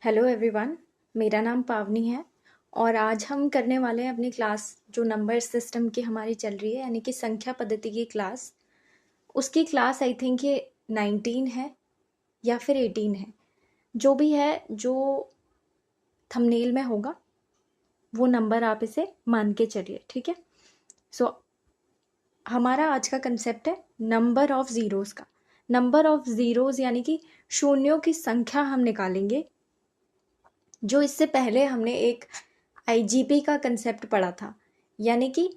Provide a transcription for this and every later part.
Hello everyone. मेरा नाम पावनी है और आज हम करने वाले हैं अपनी क्लास जो नंबर सिस्टम की हमारी चल रही है यानी कि संख्या पद्धति की क्लास। उसकी क्लास आई थिंक ये 19 है या फिर 18 है, जो भी है, जो थंबनेल में होगा वो नंबर आप इसे मान के चलिए, ठीक है। सो हमारा आज का कंसेप्ट है नंबर ऑफ ज़ीरोज़ का। नंबर ऑफ ज़ीरोज़ यानी कि शून्यों की संख्या हम निकालेंगे। जो इससे पहले हमने एक आईजीपी का कंसेप्ट पढ़ा था, यानी कि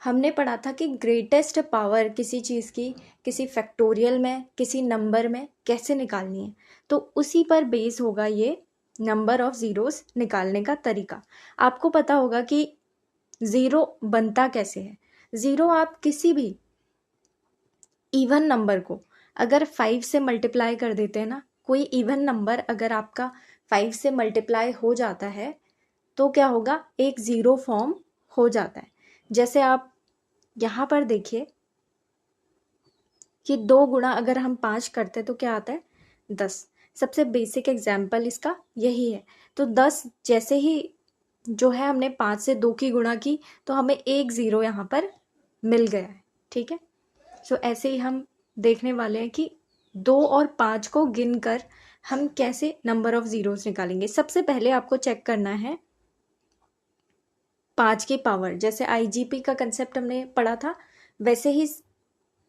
हमने पढ़ा था कि ग्रेटेस्ट पावर किसी चीज़ की किसी फैक्टोरियल में किसी नंबर में कैसे निकालनी है। तो उसी पर बेस होगा ये नंबर ऑफ ज़ीरोज़ निकालने का तरीका। आपको पता होगा कि ज़ीरो बनता कैसे है। ज़ीरो आप किसी भी इवन नंबर को अगर 5 से मल्टीप्लाई कर देते हैं ना, कोई इवन नंबर अगर आपका 5 से मल्टीप्लाई हो जाता है तो क्या होगा, एक ज़ीरो फॉर्म हो जाता है। जैसे आप यहाँ पर देखिए कि 2 गुणा अगर हम 5 करते हैं तो क्या आता है, 10। सबसे बेसिक एग्जाम्पल इसका यही है। तो 10 जैसे ही जो है हमने 5 से 2 की गुणा की तो हमें एक ज़ीरो यहाँ पर मिल गया है, ठीक है। सो ऐसे ही हम देखने वाले हैं कि 2 और 5 को गिनकर हम कैसे नंबर ऑफ ज़ीरोज़ निकालेंगे। सबसे पहले आपको चेक करना है 5 की पावर। जैसे आईजीपी का कंसेप्ट हमने पढ़ा था वैसे ही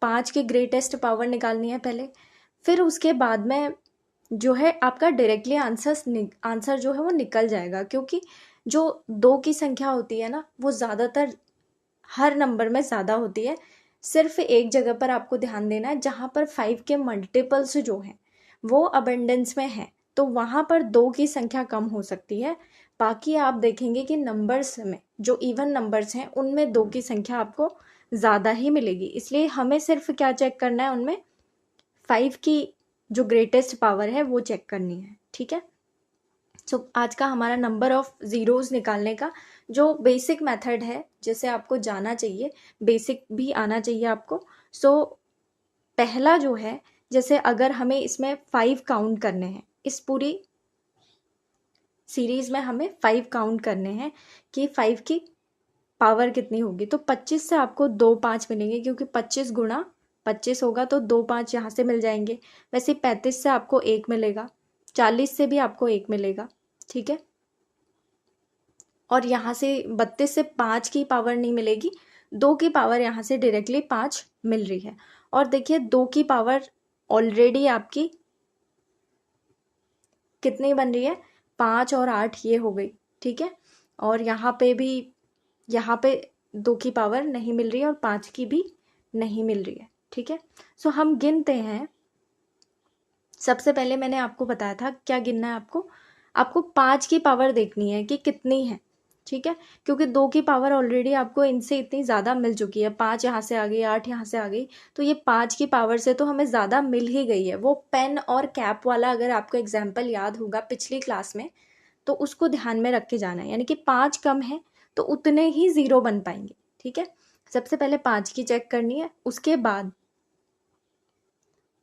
5 की ग्रेटेस्ट पावर निकालनी है पहले। फिर उसके बाद में जो है आपका डायरेक्टली आंसर जो है वो निकल जाएगा, क्योंकि जो 2 की संख्या होती है ना वो ज़्यादातर हर नंबर में ज़्यादा होती है। सिर्फ एक जगह पर आपको ध्यान देना है, जहाँ पर 5 के मल्टीपल्स जो हैं वो अबंडेंस में है तो वहाँ पर 2 की संख्या कम हो सकती है। बाकी आप देखेंगे कि नंबर्स में जो इवन नंबर्स हैं उनमें 2 की संख्या आपको ज़्यादा ही मिलेगी। इसलिए हमें सिर्फ क्या चेक करना है, उनमें 5 की जो ग्रेटेस्ट पावर है वो चेक करनी है, ठीक है। सो आज का हमारा नंबर ऑफ ज़ीरोज़ निकालने का जो बेसिक मेथड है, जैसे आपको जाना चाहिए, बेसिक भी आना चाहिए आपको। सो पहला जो है, जैसे अगर हमें इसमें 5 काउंट करने हैं, इस पूरी सीरीज में हमें 5 काउंट करने हैं कि 5 की पावर कितनी होगी। तो 25 से आपको 2 5 मिलेंगे, क्योंकि 25 गुणा 25 होगा तो 2 5 यहाँ से मिल जाएंगे। वैसे 35 से आपको 1 मिलेगा, 40 से भी आपको 1 मिलेगा, ठीक है। और यहाँ से 32 से 5 की पावर नहीं मिलेगी, 2 की पावर यहाँ से डायरेक्टली 5 मिल रही है। और देखिए 2 की पावर ऑलरेडी आपकी कितनी बन रही है, 5 और 8 ये हो गई, ठीक है। और यहाँ पे भी, यहाँ पे 2 की पावर नहीं मिल रही है और 5 की भी नहीं मिल रही है, ठीक है। सो हम गिनते हैं। सबसे पहले मैंने आपको बताया था क्या गिनना है आपको, आपको 5 की पावर देखनी है कि कितनी है, ठीक है। क्योंकि 2 की पावर ऑलरेडी आपको इनसे इतनी ज़्यादा मिल चुकी है, 5 यहाँ से आ गई, 8 यहाँ से आ गई, तो ये 5 की पावर से तो हमें ज़्यादा मिल ही गई है। वो पेन और कैप वाला अगर आपको एग्जाम्पल याद होगा पिछली क्लास में, तो उसको ध्यान में रख के जाना है, यानी कि 5 कम है तो उतने ही ज़ीरो बन पाएंगे, ठीक है। सबसे पहले 5 की चेक करनी है, उसके बाद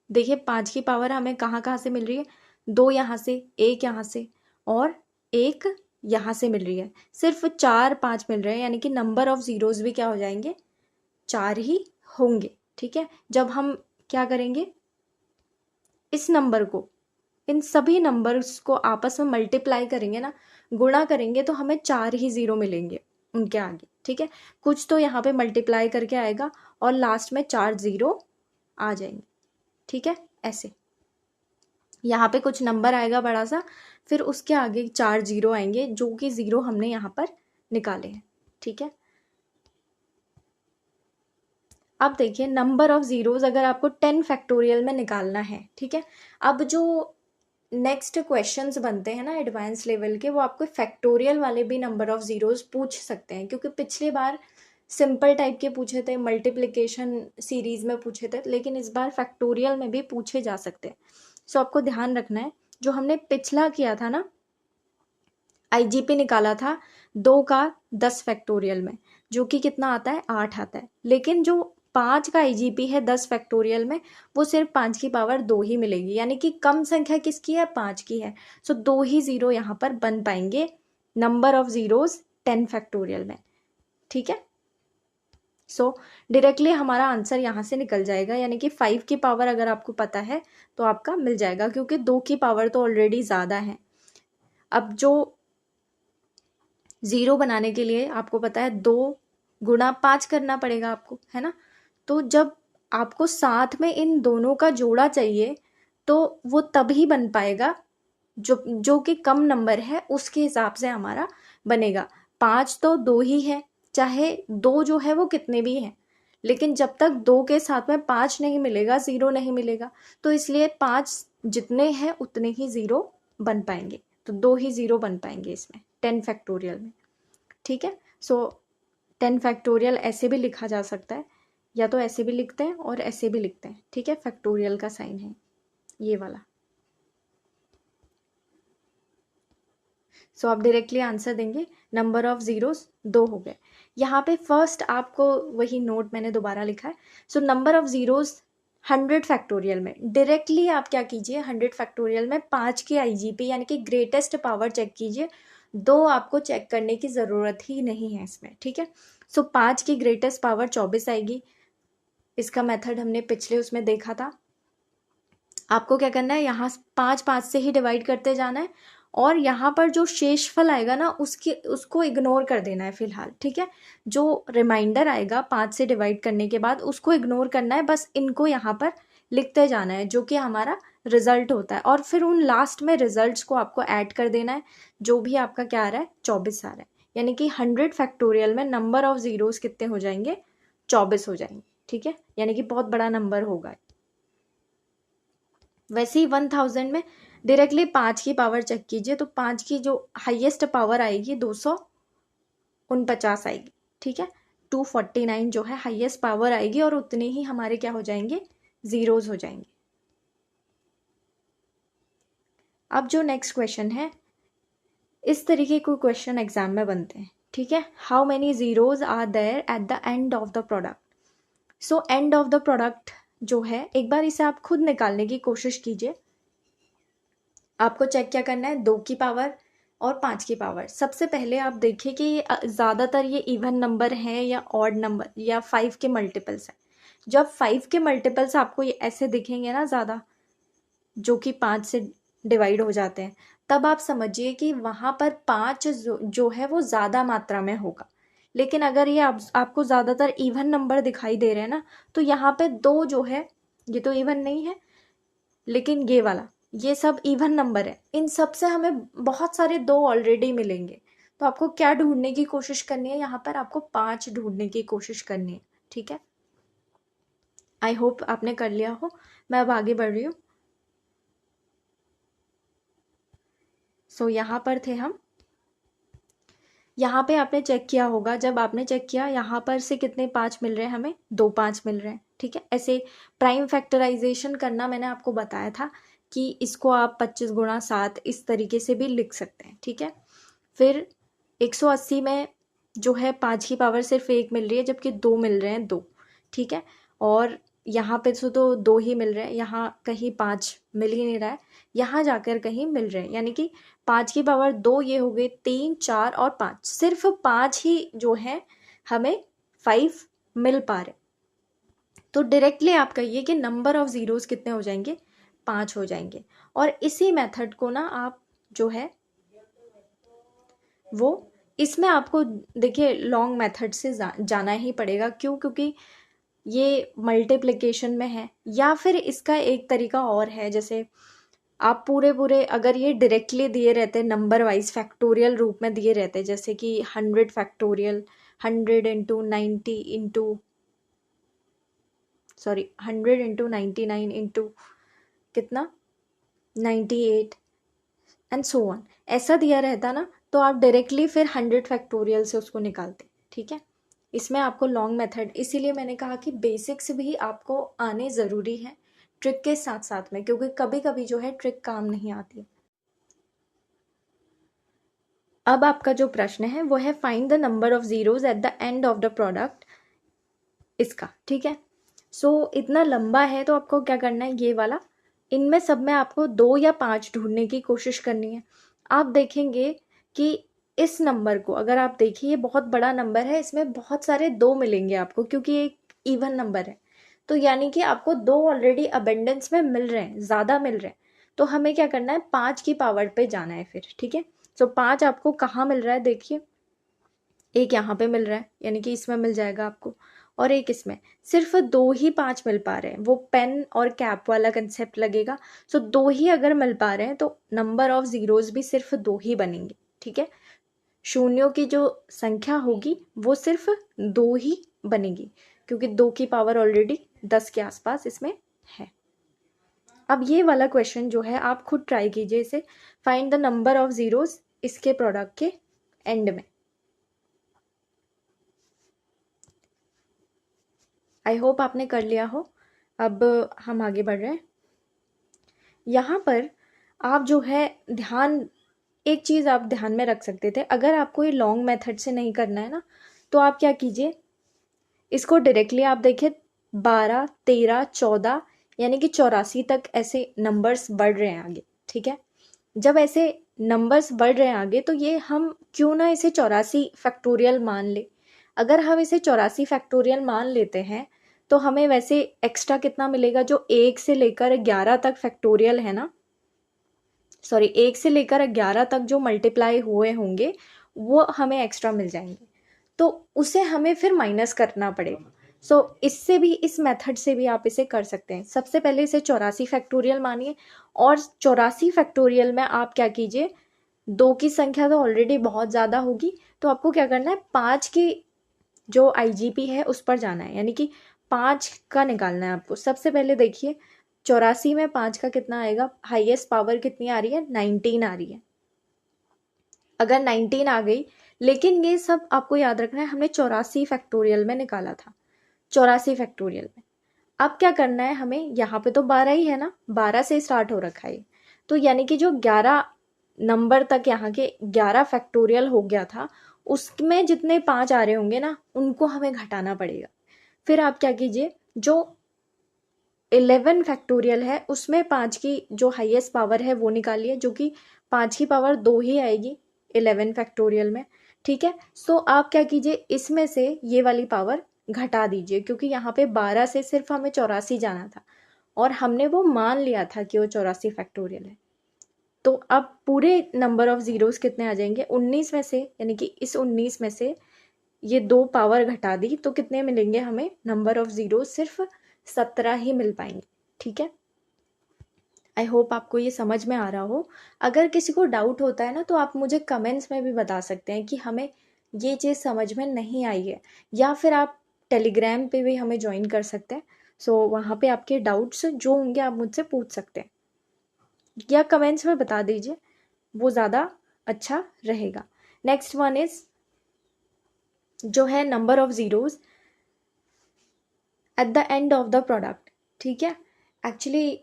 देखिए 5 की पावर हमें कहाँ कहाँ से मिल रही है, 2 यहाँ से, 1 यहाँ से और 1 यहाँ से मिल रही है। सिर्फ 4 5 मिल रहे हैं, यानी कि नंबर ऑफ ज़ीरोज़ भी क्या हो जाएंगे, 4 ही होंगे, ठीक है। जब हम क्या करेंगे, इस नंबर को, इन सभी नंबर्स को आपस में मल्टीप्लाई करेंगे ना, गुणा करेंगे, तो हमें 4 ही ज़ीरो मिलेंगे उनके आगे, ठीक है। कुछ तो यहाँ पे मल्टीप्लाई करके आएगा और लास्ट में 4 ज़ीरो आ जाएंगे, ठीक है। ऐसे यहाँ पे कुछ नंबर आएगा बड़ा सा, फिर उसके आगे 4 ज़ीरो आएंगे, जो कि ज़ीरो हमने यहाँ पर निकाले हैं, ठीक है। अब देखिए नंबर ऑफ ज़ीरोज़ अगर आपको 10 फैक्टोरियल में निकालना है, ठीक है। अब जो नेक्स्ट क्वेश्चंस बनते हैं ना एडवांस लेवल के, वो आपको फैक्टोरियल वाले भी नंबर ऑफ ज़ीरोज़ पूछ सकते हैं, क्योंकि पिछली बार सिंपल टाइप के पूछे थे, मल्टीप्लिकेशन सीरीज़ में पूछे थे, लेकिन इस बार फैक्टोरियल में भी पूछे जा सकते हैं। सो आपको ध्यान रखना है, जो हमने पिछला किया था ना, आईजीपी निकाला था 2 का 10 फैक्टोरियल में, जो कि कितना आता है, 8 आता है। लेकिन जो 5 का IGP है 10 फैक्टोरियल में, वो सिर्फ 5 की पावर 2 ही मिलेगी, यानी कि कम संख्या किसकी है, 5 की है। सो 2 ही जीरो यहाँ पर बन पाएंगे नंबर ऑफ जीरोज 10 फैक्टोरियल में, ठीक है। सो डायरेक्टली हमारा आंसर यहाँ से निकल जाएगा, यानी कि 5 की पावर अगर आपको पता है तो आपका मिल जाएगा, क्योंकि 2 की पावर तो ऑलरेडी ज़्यादा है। अब जो ज़ीरो बनाने के लिए आपको पता है 2 गुणा 5 करना पड़ेगा आपको, है ना। तो जब आपको साथ में इन दोनों का जोड़ा चाहिए तो वो तभी बन पाएगा जो कि कम नंबर है उसके हिसाब से हमारा बनेगा। 5 तो 2 ही है, चाहे 2 जो है वो कितने भी हैं, लेकिन जब तक 2 के साथ में 5 नहीं मिलेगा, ज़ीरो नहीं मिलेगा, तो इसलिए 5 जितने हैं उतने ही ज़ीरो बन पाएंगे। तो 2 ही ज़ीरो बन पाएंगे इसमें 10 फैक्टोरियल में, ठीक है। सो 10 फैक्टोरियल ऐसे भी लिखा जा सकता है, या तो ऐसे भी लिखते हैं और ऐसे भी लिखते हैं, ठीक है। फैक्टोरियल का साइन है ये वाला। सो आप डायरेक्टली आंसर देंगे, नंबर ऑफ जीरोस 2 हो गए। यहाँ पे फर्स्ट आपको वही नोट मैंने दोबारा लिखा है। So number of zeros 100 factorial में डायरेक्टली आप क्या कीजिए, 100 फैक्टोरियल में 5 की IGP यानी कि ग्रेटेस्ट पावर चेक कीजिए। 2 आपको चेक करने की ज़रूरत ही नहीं है इसमें, ठीक है। सो 5 की ग्रेटेस्ट पावर 24 आएगी। इसका मेथड हमने पिछले उसमें देखा था। आपको क्या करना है, यहाँ 5 से ही डिवाइड करते जाना है, और यहाँ पर जो शेषफल आएगा ना उसको इग्नोर कर देना है फिलहाल, ठीक है। जो रिमाइंडर आएगा 5 से डिवाइड करने के बाद उसको इग्नोर करना है, बस इनको यहाँ पर लिखते जाना है जो कि हमारा रिजल्ट होता है, और फिर उन लास्ट में रिजल्ट्स को आपको ऐड कर देना है। जो भी आपका क्या आ रहा है, 24 आ रहा है, यानी कि 100 फैक्टोरियल में नंबर ऑफ जीरोस कितने हो जाएंगे, 24 हो जाएंगे, ठीक है। यानी कि बहुत बड़ा नंबर होगा। वैसे ही 1000 में डायरेक्टली 5 की पावर चेक कीजिए, तो 5 की जो हाईएस्ट पावर आएगी 249 आएगी, ठीक है। 249 जो है हाईएस्ट पावर आएगी, और उतने ही हमारे क्या हो जाएंगे, जीरोज हो जाएंगे। अब जो नेक्स्ट क्वेश्चन है, इस तरीके के क्वेश्चन एग्जाम में बनते हैं, ठीक है। How many zeros are there at the end of the product. So end of the product जो है, एक बार इसे आप खुद निकालने की कोशिश कीजिए। आपको चेक क्या करना है, 2 की पावर और 5 की पावर। सबसे पहले आप देखिए कि ज़्यादातर ये इवन नंबर हैं या ऑड नंबर या 5 के मल्टीपल्स हैं। जब 5 के मल्टीपल्स आपको ये ऐसे दिखेंगे ना ज़्यादा, जो कि 5 से डिवाइड हो जाते हैं, तब आप समझिए कि वहाँ पर 5 जो है वो ज़्यादा मात्रा में होगा। लेकिन अगर ये आपको ज़्यादातर इवन नंबर दिखाई दे रहे हैं ना, तो यहाँ पे 2 जो है ये तो इवन नहीं है, लेकिन ये वाला ये सब इवन नंबर है। इन सब से हमें बहुत सारे 2 ऑलरेडी मिलेंगे। तो आपको क्या ढूंढने की कोशिश करनी है, यहाँ पर आपको 5 ढूंढने की कोशिश करनी है, ठीक है। आई होप आपने कर लिया हो। मैं अब आगे बढ़ रही हूँ। सो यहाँ पर थे हम। यहाँ पे आपने चेक किया होगा, जब आपने चेक किया यहाँ पर से कितने 5 मिल रहे हैं, हमें 2 5 मिल रहे हैं, ठीक है। ऐसे प्राइम फैक्टराइजेशन करना मैंने आपको बताया था कि इसको आप 25 गुणा 7 इस तरीके से भी लिख सकते हैं, ठीक है। फिर 180 में जो है 5 की पावर सिर्फ 1 मिल रही है, जबकि 2 मिल रहे हैं 2, ठीक है। और यहाँ पे तो 2 ही मिल रहे हैं, यहाँ कहीं 5 मिल ही नहीं रहा है, यहाँ जाकर कहीं मिल रहे हैं, यानी कि 5 की पावर 2 ये हो गए 3 4 और 5, सिर्फ 5 ही जो है हमें 5 मिल पा रहे। तो डायरेक्टली आप कहिए कि नंबर ऑफ जीरोस कितने हो जाएंगे, 5 हो जाएंगे। और इसी मेथड को ना आप जो है वो, इसमें आपको देखिए लॉन्ग मेथड से जाना ही पड़ेगा। क्यों? क्योंकि ये मल्टीप्लिकेशन में है, या फिर इसका एक तरीका और है, जैसे आप पूरे अगर ये डायरेक्टली दिए रहते नंबर वाइज फैक्टोरियल रूप में दिए रहते, जैसे कि 100 factorial 100 into 90 into 100 into 99 into कितना 98 एंड सो ऑन, ऐसा दिया रहता ना, तो आप डायरेक्टली फिर 100 फैक्टोरियल से उसको निकालते, ठीक है। इसमें आपको लॉन्ग मेथड, इसीलिए मैंने कहा कि बेसिक्स भी आपको आने ज़रूरी है ट्रिक के साथ साथ में, क्योंकि कभी कभी जो है ट्रिक काम नहीं आती। अब आपका जो प्रश्न है वो है find the number of zeros eight the end of the product, इसका, ठीक है। सो इतना लंबा है तो आपको क्या करना है, ये वाला, इनमें सब में आपको 2 या 5 ढूंढने की कोशिश करनी है। आप देखेंगे कि इस नंबर को अगर आप देखिए, ये बहुत बड़ा नंबर है, इसमें बहुत सारे 2 मिलेंगे आपको क्योंकि ये एक इवन नंबर है। तो यानी कि आपको 2 ऑलरेडी अबेंडेंस में मिल रहे हैं, ज़्यादा मिल रहे हैं। तो हमें क्या करना है, 5 की पावर पे जाना है फिर, ठीक है। सो 5 आपको कहाँ मिल रहा है, देखिए एक यहाँ पे मिल रहा है, यानी कि इसमें मिल जाएगा आपको, और एक इसमें। सिर्फ 2 ही 5 मिल पा रहे हैं, वो पेन और कैप वाला कंसेप्ट लगेगा। सो 2 ही अगर मिल पा रहे हैं तो नंबर ऑफ जीरोज भी सिर्फ 2 ही बनेंगे, ठीक है। शून्यों की जो संख्या होगी वो सिर्फ 2 ही बनेगी, क्योंकि 2 की पावर ऑलरेडी 10 के आसपास इसमें है। अब ये वाला क्वेश्चन जो है आप खुद ट्राई कीजिए इसे, find the number of zeros इसके प्रोडक्ट के एंड में। आई होप आपने कर लिया हो। अब हम आगे बढ़ रहे हैं। यहाँ पर आप जो है एक चीज़ आप ध्यान में रख सकते थे, अगर आपको ये लॉन्ग मेथड से नहीं करना है ना, तो आप क्या कीजिए, इसको डायरेक्टली आप देखिए 12, 13, 14 यानी कि 84 तक ऐसे नंबर्स बढ़ रहे हैं आगे, ठीक है। जब ऐसे नंबर्स बढ़ रहे हैं आगे तो ये हम क्यों ना इसे 84 फैक्टोरियल मान ले। अगर हम इसे 84 फैक्टोरियल मान लेते हैं तो हमें वैसे एक्स्ट्रा कितना मिलेगा, जो 1 से लेकर 11 तक फैक्टोरियल है ना, सॉरी 1 से लेकर 11 तक जो मल्टीप्लाई हुए होंगे वो हमें एक्स्ट्रा मिल जाएंगे, तो उसे हमें फिर माइनस करना पड़ेगा। इससे भी, इस मेथड से भी आप इसे कर सकते हैं। सबसे पहले इसे 84 फैक्टोरियल मानिए, और 84 फैक्टोरियल में आप क्या कीजिए, 2 की संख्या तो ऑलरेडी बहुत ज़्यादा होगी, तो आपको क्या करना है, 5 की जो IGP है उस पर जाना है, यानी कि 5 का निकालना है आपको। सबसे पहले देखिए 84 में 5 का कितना आएगा, हाईएस्ट पावर कितनी आ रही है, 19 आ रही है। अगर 19 आ गई, लेकिन ये सब आपको याद रखना है हमने 84 फैक्टोरियल में निकाला था, 84 फैक्टोरियल में। अब क्या करना है हमें, यहाँ पे तो 12 ही है ना, 12 से स्टार्ट हो रखा है, तो यानी कि जो 11 नंबर तक यहाँ के 11 फैक्टोरियल हो गया था, उसमें जितने 5 आ रहे होंगे ना उनको हमें घटाना पड़ेगा। फिर आप क्या कीजिए, जो 11 फैक्टोरियल है उसमें 5 की जो हाईएस्ट पावर है वो निकालिए, जो कि 5 की पावर 2 ही आएगी 11 फैक्टोरियल में, ठीक है। सो आप क्या कीजिए, इसमें से ये वाली पावर घटा दीजिए, क्योंकि यहाँ पे 12 से सिर्फ हमें 84 जाना था और हमने वो मान लिया था कि वो 84 फैक्टोरियल है। तो अब पूरे नंबर ऑफ जीरोस कितने आ जाएंगे, 19 में से, यानी कि इस 19 में से ये 2 पावर घटा दी तो कितने मिलेंगे हमें, नंबर ऑफ जीरो सिर्फ 17 ही मिल पाएंगे, ठीक है। आई होप आपको ये समझ में आ रहा हो। अगर किसी को डाउट होता है ना तो आप मुझे कमेंट्स में भी बता सकते हैं कि हमें ये चीज़ समझ में नहीं आई है, या फिर आप टेलीग्राम पे भी हमें ज्वाइन कर सकते हैं। वहाँ पे आपके डाउट्स जो होंगे आप मुझसे पूछ सकते हैं, या कमेंट्स में बता दीजिए, वो ज़्यादा अच्छा रहेगा। नेक्स्ट वन इज जो है number of zeros eight the end of the product, ठीक है। एक्चुअली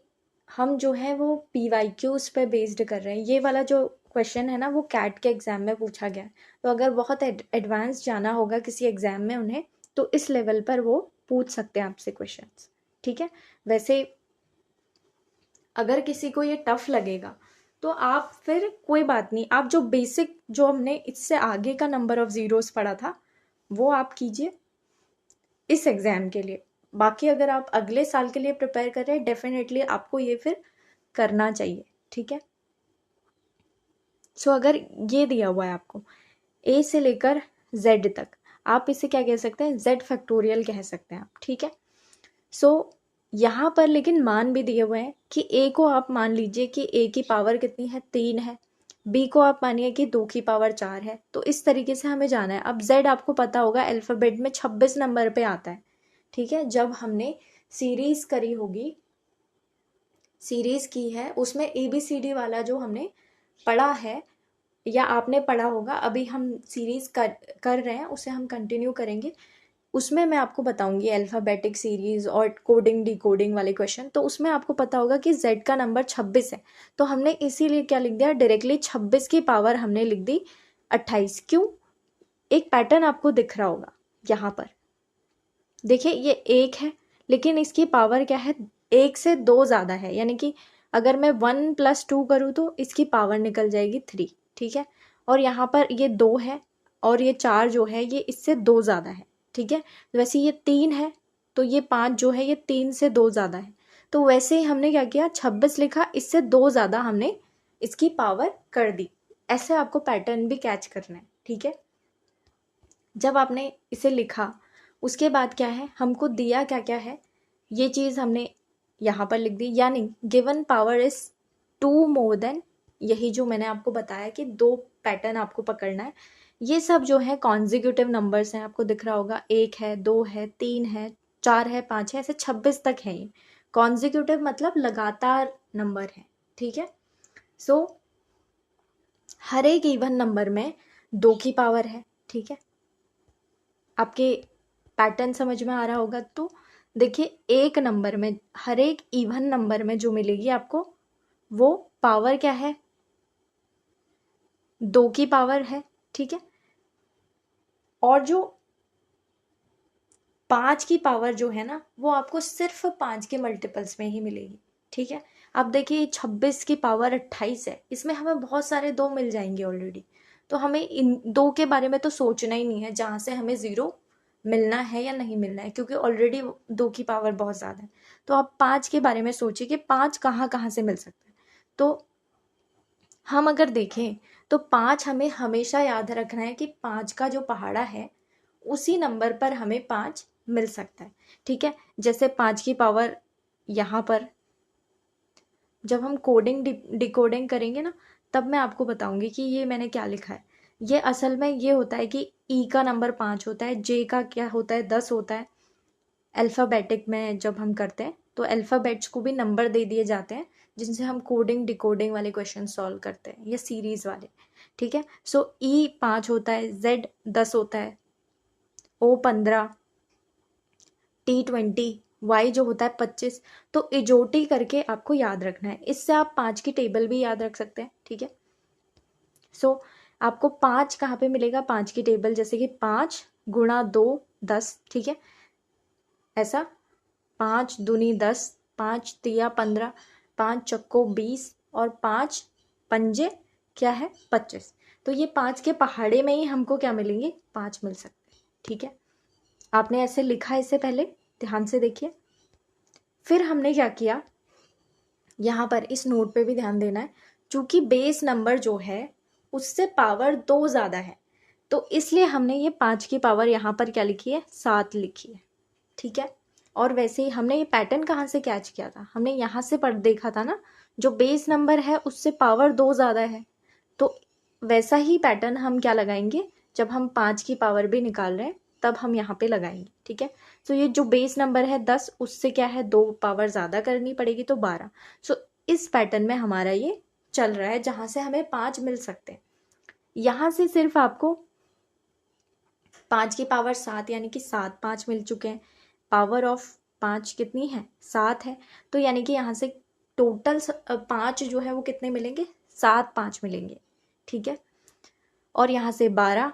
हम जो है वो PYQs पे बेस्ड कर रहे हैं। ये वाला जो क्वेश्चन है ना वो कैट के एग्ज़ाम में पूछा गया है, तो अगर बहुत एडवांस जाना होगा किसी एग्ज़ाम में उन्हें, तो इस लेवल पर वो पूछ सकते हैं आपसे क्वेश्चंस, ठीक है। वैसे अगर किसी को ये टफ लगेगा तो आप फिर कोई बात नहीं, आप जो बेसिक जो हमने इससे आगे का नंबर ऑफ जीरोस पढ़ा था वो आप कीजिए इस एग्ज़ाम के लिए। बाकी अगर आप अगले साल के लिए प्रिपेयर कर रहे हैं, डेफिनेटली आपको ये फिर करना चाहिए, ठीक है। अगर ये दिया हुआ है आपको A से लेकर Z तक, आप इसे क्या कह सकते हैं, Z फैक्टोरियल कह सकते हैं आप, ठीक है। यहाँ पर लेकिन मान भी दिए हुए हैं कि A को आप मान लीजिए कि A की पावर कितनी है, 3 है, B को आप मानिए कि 2 की पावर 4 है। तो इस तरीके से हमें जाना है। अब Z आपको पता होगा अल्फ़ाबेट में 26 नंबर पे आता है, ठीक है। जब हमने सीरीज करी होगी, सीरीज की है, उसमें ABCD वाला जो हमने पढ़ा है या आपने पढ़ा होगा, अभी हम सीरीज कर रहे हैं, उसे हम कंटिन्यू करेंगे। उसमें मैं आपको बताऊंगी अल्फ़ाबेटिक सीरीज और कोडिंग डिकोडिंग वाले क्वेश्चन, तो उसमें आपको पता होगा कि Z का नंबर 26 है, तो हमने इसीलिए क्या लिख दिया, डायरेक्टली 26 की पावर हमने लिख दी 28। क्यों, एक पैटर्न आपको दिख रहा होगा यहाँ पर, देखिए ये 1 है लेकिन इसकी पावर क्या है, 1 से 2 ज़्यादा है, यानी कि अगर मैं 1 + 2 करूँ तो इसकी पावर निकल जाएगी 3, ठीक है। और यहाँ पर ये 2 है और ये 4 जो है ये इससे 2 ज़्यादा है, ठीक है। वैसे ये 3 है तो ये 5 जो है ये 3 से 2 ज़्यादा है। तो वैसे ही हमने क्या किया, 26 लिखा, इससे 2 ज़्यादा हमने इसकी पावर कर दी। ऐसे आपको पैटर्न भी कैच करना है, ठीक है। जब आपने इसे लिखा उसके बाद क्या है, हमको दिया क्या क्या है, ये चीज़ हमने यहाँ पर लिख दी, यानी given power is 2 more than, यही जो मैंने आपको बताया कि 2 पैटर्न आपको पकड़ना है। ये सब जो है कॉन्जिक्यूटिव नंबर्स हैं, आपको दिख रहा होगा 1 है, 2 है, 3 है, 4 है, 5 है, ऐसे 26 तक है। ये कॉन्जिक्यूटिव मतलब लगातार नंबर है, ठीक है। सो हर एक इवन नंबर में 2 की पावर है, ठीक है। आपके पैटर्न समझ में आ रहा होगा। तो देखिए, एक नंबर में, हर एक इवन नंबर में जो मिलेगी आपको वो पावर क्या है, 2 की पावर है, ठीक है। और जो 5 की पावर जो है ना वो आपको सिर्फ 5 के मल्टीपल्स में ही मिलेगी, ठीक है। अब देखिए 26 की पावर 28 है, इसमें हमें बहुत सारे 2 मिल जाएंगे ऑलरेडी, तो हमें इन 2 के बारे में तो सोचना ही नहीं है जहाँ से हमें 0 मिलना है या नहीं मिलना है, क्योंकि ऑलरेडी 2 की पावर बहुत ज़्यादा है। तो आप 5 के बारे में सोचिए कि 5 कहाँ कहाँ से मिल सकता है। तो हम अगर देखें तो 5 हमें हमेशा याद रखना है कि 5 का जो पहाड़ा है उसी नंबर पर हमें 5 मिल सकता है, ठीक है। जैसे 5 की पावर यहाँ पर जब हम कोडिंग डिकोडिंग करेंगे ना, तब मैं आपको बताऊंगी कि ये मैंने क्या लिखा है। ये असल में ये होता है कि ई का नंबर 5 होता है, जे का क्या होता है 10 होता है। अल्फ़ाबेटिक में जब हम करते हैं तो अल्फ़ाबेट्स को भी नंबर दे दिए जाते हैं जिनसे हम कोडिंग डिकोडिंग वाले क्वेश्चन सॉल्व करते हैं, या सीरीज वाले, ठीक है। सो ई 5 होता है, जेड 10 होता है, ओ 15, टी 20, वाई जो होता है 25। तो इजोटी करके आपको याद रखना है, इससे आप 5 की टेबल भी याद रख सकते हैं, ठीक है। सो आपको 5 कहाँ पे मिलेगा, 5 की टेबल, जैसे कि 5 गुणा 2 10, ठीक है। ऐसा 5 दूनी 10, 5 तिया 15, 5 चक्को 20 और 5 पंजे क्या है 25। तो ये 5 के पहाड़े में ही हमको क्या मिलेंगे, 5 मिल सकते हैं, ठीक है। आपने ऐसे लिखा इससे पहले, ध्यान से देखिए। फिर हमने क्या किया, यहाँ पर इस नोट पे भी ध्यान देना है, चूंकि बेस नंबर जो है उससे पावर 2 ज़्यादा है, तो इसलिए हमने ये 5 की पावर यहाँ पर क्या लिखी है, 7 लिखी है, ठीक है। और वैसे ही हमने ये पैटर्न कहाँ से कैच किया था, हमने यहाँ से पढ़ देखा था ना, जो बेस नंबर है उससे पावर 2 ज़्यादा है, तो वैसा ही पैटर्न हम क्या लगाएंगे, जब हम 5 की पावर भी निकाल रहे हैं तब हम यहाँ पे लगाएंगे, ठीक है। सो ये जो बेस नंबर है 10, उससे क्या है 2 पावर ज़्यादा करनी पड़ेगी, तो 12। सो इस पैटर्न में हमारा ये चल रहा है जहाँ से हमें 5 मिल सकते हैं। यहाँ से सिर्फ आपको 5 की पावर 7 यानी कि 7 5 मिल चुके हैं। पावर ऑफ 5 कितनी है, 7 है। तो यानी कि यहाँ से टोटल 5 जो है वो कितने मिलेंगे, 7 5 मिलेंगे, ठीक है। और यहाँ से 12,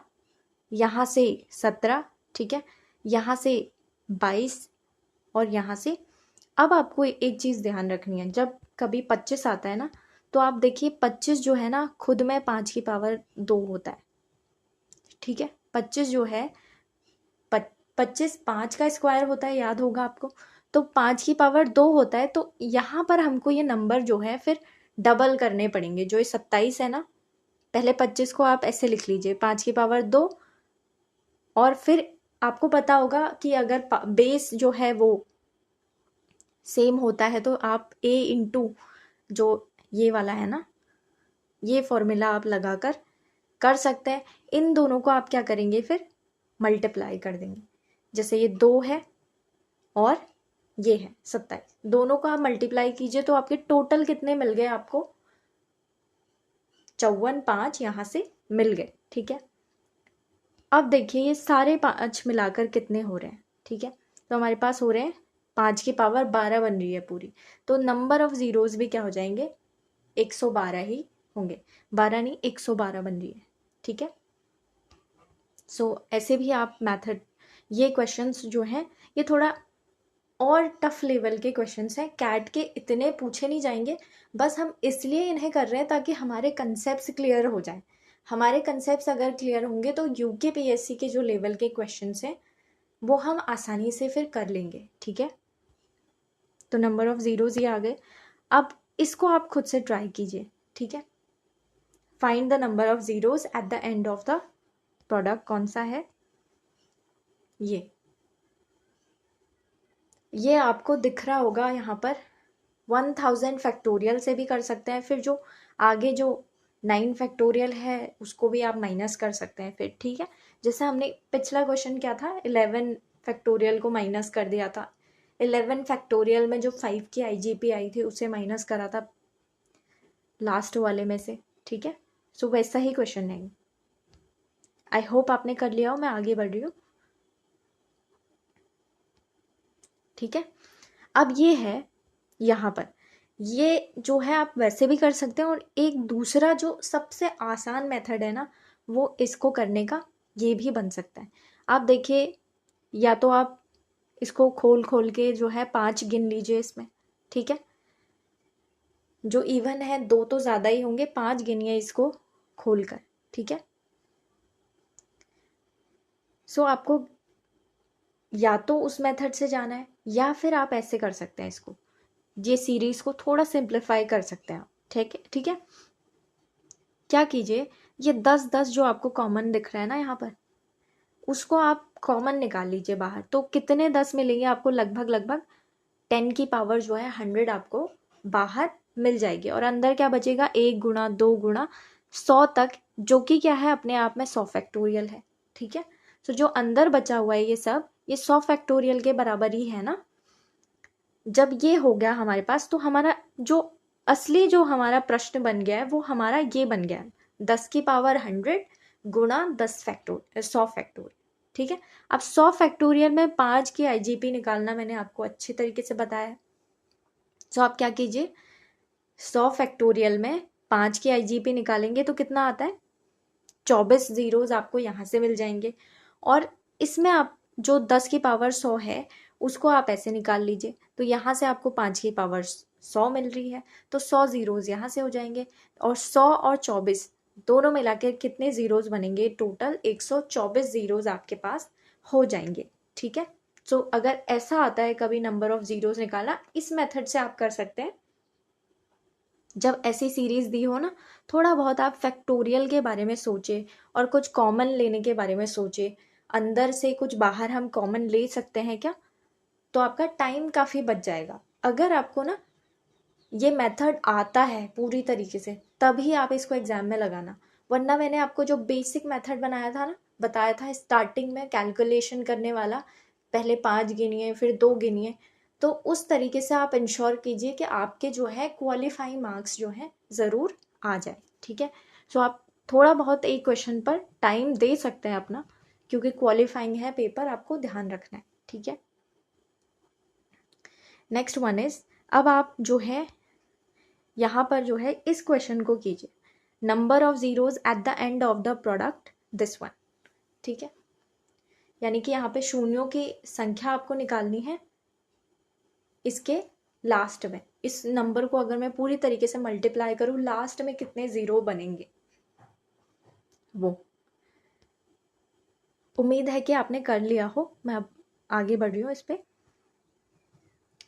यहाँ से 17, ठीक है, यहाँ से 22 और यहाँ से, अब आपको एक चीज़ ध्यान रखनी है, जब कभी 25 आता है ना, तो आप देखिए 25 जो है ना खुद में 5 की पावर 2 होता है, ठीक है। 25 जो है 25 5 का स्क्वायर होता है, याद होगा आपको। तो 5 की पावर 2 होता है, तो यहाँ पर हमको ये नंबर जो है फिर डबल करने पड़ेंगे। जो ये 27 है ना, पहले 25 को आप ऐसे लिख लीजिए, 5 की पावर 2, और फिर आपको पता होगा कि अगर बेस जो है वो सेम होता है तो आप a इंटू जो ये वाला है ना, ये फॉर्मूला आप लगाकर कर सकते हैं। इन दोनों को आप क्या करेंगे, फिर मल्टीप्लाई कर देंगे। जैसे ये 2 है और ये है 27, दोनों को आप मल्टीप्लाई कीजिए तो आपके टोटल कितने मिल गए आपको, 54 5 यहाँ से मिल गए, ठीक है। अब देखिए ये सारे 5 मिलाकर कितने हो रहे हैं, ठीक है। तो हमारे पास हो रहे हैं 5 की पावर 12 बन रही है पूरी, तो नंबर ऑफ जीरोज भी क्या हो जाएंगे, 112 ही होंगे, 12 नहीं 112 बन रही है, ठीक है। सो ऐसे भी आप मेथड, ये क्वेश्चंस जो हैं ये थोड़ा और टफ लेवल के क्वेश्चंस हैं, कैट के इतने पूछे नहीं जाएंगे, बस हम इसलिए इन्हें कर रहे हैं ताकि हमारे कंसेप्ट क्लियर हो जाए। हमारे कंसेप्ट अगर क्लियर होंगे तो यूकेपीएससी के जो लेवल के क्वेश्चंस हैं वो हम आसानी से फिर कर लेंगे, ठीक है। तो नंबर ऑफ जीरोज ये आ गए। अब इसको आप खुद से ट्राई कीजिए, ठीक है। Find the number of zeros eight the end of the product. कौन सा है ये आपको दिख रहा होगा यहाँ पर। 1000 फैक्टोरियल से भी कर सकते हैं, फिर जो आगे जो 9 फैक्टोरियल है उसको भी आप माइनस कर सकते हैं फिर, ठीक है। जैसे हमने पिछला क्वेश्चन क्या था, 11 फैक्टोरियल को माइनस कर दिया था, 11 फैक्टोरियल में जो 5 की आईजीपी आई थी उसे माइनस करा था लास्ट वाले में से, ठीक है। सो वैसा ही क्वेश्चन है। आई होप आपने कर लिया हो, मैं आगे बढ़ रही हूँ, ठीक है। अब ये है यहाँ पर, ये जो है आप वैसे भी कर सकते हैं, और एक दूसरा जो सबसे आसान मेथड है ना वो इसको करने का ये भी बन सकता है। आप देखिए, या तो आप इसको खोल खोल के जो है 5 गिन लीजिए इसमें, ठीक है। जो इवन है 2 तो ज़्यादा ही होंगे, 5 गिनिए इसको खोल कर, ठीक है। सो आपको या तो उस मेथड से जाना है या फिर आप ऐसे कर सकते हैं इसको, ये सीरीज को थोड़ा सिंप्लीफाई कर सकते हैं आप, ठीक है, ठीक है। क्या कीजिए, ये 10-10 जो आपको कॉमन दिख रहा है ना यहाँ पर, उसको आप कॉमन निकाल लीजिए बाहर। तो कितने 10 मिलेंगे आपको, लगभग लगभग 10 की पावर जो है 100 आपको बाहर मिल जाएगी, और अंदर क्या बचेगा, 1 गुणा 2 गुणा 100 तक, जो कि क्या है अपने आप में 100 फैक्टोरियल है, ठीक है। तो जो अंदर बचा हुआ है ये सब, ये 100 फैक्टोरियल के बराबर ही है ना। जब ये हो गया हमारे पास, तो हमारा जो असली जो हमारा प्रश्न बन गया है वो हमारा ये बन गया है, 10 की पावर 100 गुणा 10 फैक्टोरियल, 100 फैक्टोरियल, ठीक है। अब 100 फैक्टोरियल में 5 की आईजीपी निकालना मैंने आपको अच्छे तरीके से बताया है। तो आप क्या कीजिए, 100 फैक्टोरियल में 5 की आईजीपी निकालेंगे तो कितना आता है, 24 जीरोज आपको यहाँ से मिल जाएंगे। और इसमें आप जो 10 की पावर 100 है उसको आप ऐसे निकाल लीजिए, तो यहाँ से आपको 5 की पावर 100 मिल रही है, तो 100 जीरोज यहाँ से हो जाएंगे, और 100 और 24 दोनों मिला के कितने जीरोज बनेंगे, टोटल 124 जीरोज आपके पास हो जाएंगे, ठीक है। तो अगर ऐसा आता है कभी नंबर ऑफ जीरोज निकालना, इस मेथड से आप कर सकते हैं। जब ऐसी सीरीज दी हो ना, थोड़ा बहुत आप फैक्टोरियल के बारे में सोचे और कुछ कॉमन लेने के बारे में सोचे, अंदर से कुछ बाहर हम कॉमन ले सकते हैं क्या, तो आपका टाइम काफ़ी बच जाएगा। अगर आपको ना ये मेथड आता है पूरी तरीके से तभी आप इसको एग्जाम में लगाना, वरना मैंने आपको जो बेसिक मेथड बनाया था ना, बताया था स्टार्टिंग में कैलकुलेशन करने वाला, पहले 5 गिनिए फिर 2 गिनिए, तो उस तरीके से आप इंश्योर कीजिए कि आपके जो है क्वालिफाइंग मार्क्स जो है ज़रूर आ जाए, ठीक है। सो आप थोड़ा बहुत एक क्वेश्चन पर टाइम दे सकते हैं अपना, क्योंकि क्वालिफाइंग है पेपर, आपको ध्यान रखना है, ठीक है। नेक्स्ट वन इज, अब आप जो है यहाँ पर जो है इस क्वेश्चन को कीजिए, number of zeros eight the end of the product this one, ठीक है। यानी कि यहाँ पे शून्यों की संख्या आपको निकालनी है इसके लास्ट में। इस नंबर को अगर मैं पूरी तरीके से मल्टीप्लाई करूँ, लास्ट में कितने जीरो बनेंगे वो। उम्मीद है कि आपने कर लिया हो, मैं अब आगे बढ़ रही हूँ इस पे।